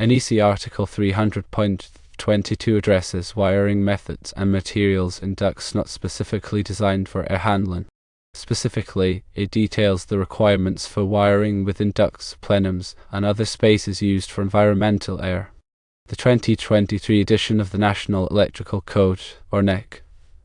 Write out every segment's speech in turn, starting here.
NEC Article 300.22 addresses wiring methods and materials in ducts not specifically designed for air handling. Specifically, it details the requirements for wiring within ducts, plenums, and other spaces used for environmental air. The 2023 edition of the National Electrical Code, or NEC,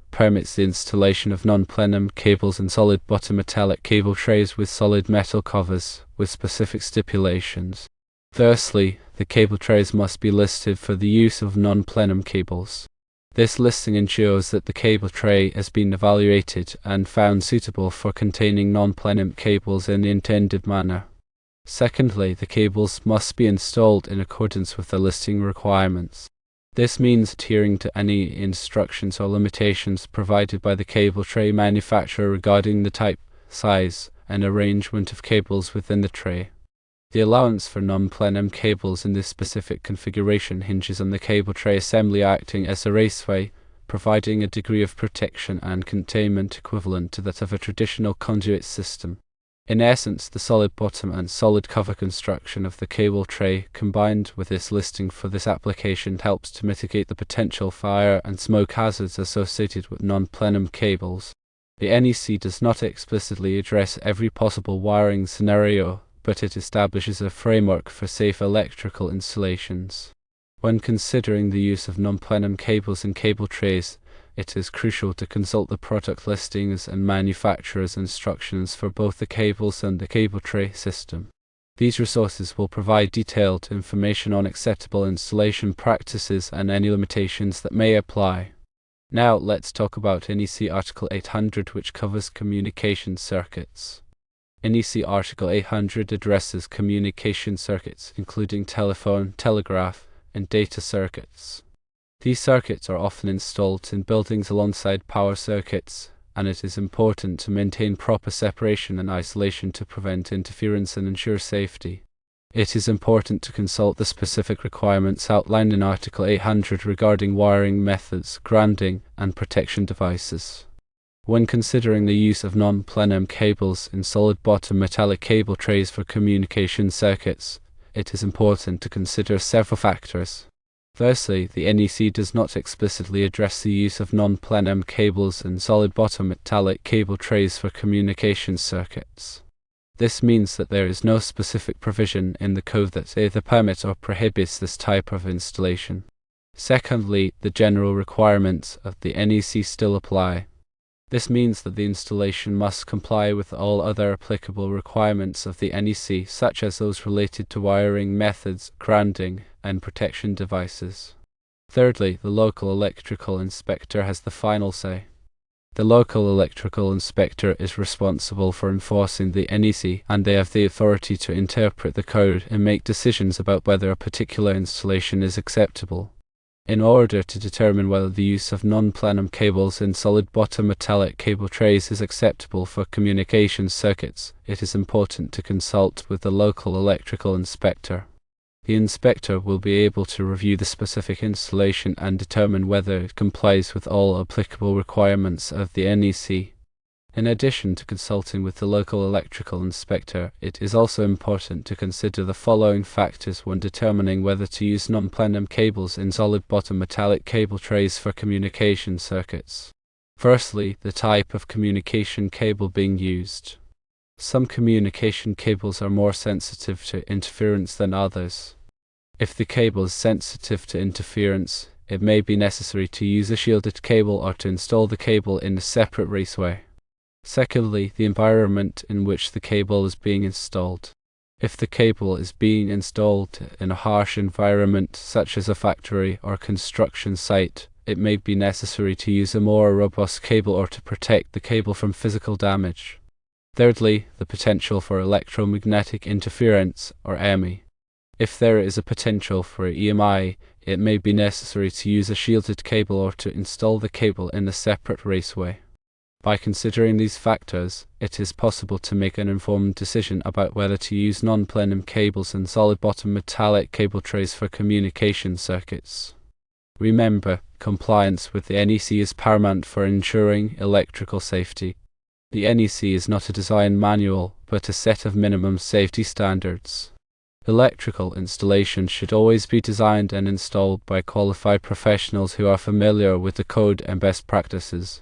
permits the installation of non-plenum cables in solid bottom metallic cable trays with solid metal covers, with specific stipulations. Firstly, the cable trays must be listed for the use of non-plenum cables. This listing ensures that the cable tray has been evaluated and found suitable for containing non-plenum cables in the intended manner. Secondly, the cables must be installed in accordance with the listing requirements. This means adhering to any instructions or limitations provided by the cable tray manufacturer regarding the type, size, and arrangement of cables within the tray. The allowance for non-plenum cables in this specific configuration hinges on the cable tray assembly acting as a raceway, providing a degree of protection and containment equivalent to that of a traditional conduit system. In essence, the solid bottom and solid cover construction of the cable tray combined with this listing for this application helps to mitigate the potential fire and smoke hazards associated with non-plenum cables. The NEC does not explicitly address every possible wiring scenario, but it establishes a framework for safe electrical installations. When considering the use of non-plenum cables in cable trays, it is crucial to consult the product listings and manufacturer's instructions for both the cables and the cable tray system. These resources will provide detailed information on acceptable installation practices and any limitations that may apply. Now let's talk about NEC Article 800, which covers communication circuits. NEC Article 800 addresses communication circuits, including telephone, telegraph, and data circuits. These circuits are often installed in buildings alongside power circuits, and it is important to maintain proper separation and isolation to prevent interference and ensure safety. It is important to consult the specific requirements outlined in Article 800 regarding wiring methods, grounding, and protection devices. When considering the use of non-plenum cables in solid bottom metallic cable trays for communication circuits, it is important to consider several factors. Firstly, the NEC does not explicitly address the use of non-plenum cables in solid bottom metallic cable trays for communication circuits. This means that there is no specific provision in the code that either permits or prohibits this type of installation. Secondly, the general requirements of the NEC still apply. This means that the installation must comply with all other applicable requirements of the NEC, such as those related to wiring methods, grounding, and protection devices. Thirdly, the local electrical inspector has the final say. The local electrical inspector is responsible for enforcing the NEC, and they have the authority to interpret the code and make decisions about whether a particular installation is acceptable. In order to determine whether the use of non-plenum cables in solid bottom metallic cable trays is acceptable for communication circuits, it is important to consult with the local electrical inspector. The inspector will be able to review the specific installation and determine whether it complies with all applicable requirements of the NEC. In addition to consulting with the local electrical inspector, it is also important to consider the following factors when determining whether to use non-plenum cables in solid bottom metallic cable trays for communication circuits. Firstly, the type of communication cable being used. Some communication cables are more sensitive to interference than others. If the cable is sensitive to interference, it may be necessary to use a shielded cable or to install the cable in a separate raceway. Secondly, the environment in which the cable is being installed. If the cable is being installed in a harsh environment such as a factory or construction site, it may be necessary to use a more robust cable or to protect the cable from physical damage. Thirdly, the potential for electromagnetic interference, or EMI. If there is a potential for EMI, it may be necessary to use a shielded cable or to install the cable in a separate raceway. By considering these factors, it is possible to make an informed decision about whether to use non-plenum cables and solid bottom metallic cable trays for communication circuits. Remember, compliance with the NEC is paramount for ensuring electrical safety. The NEC is not a design manual, but a set of minimum safety standards. Electrical installations should always be designed and installed by qualified professionals who are familiar with the code and best practices.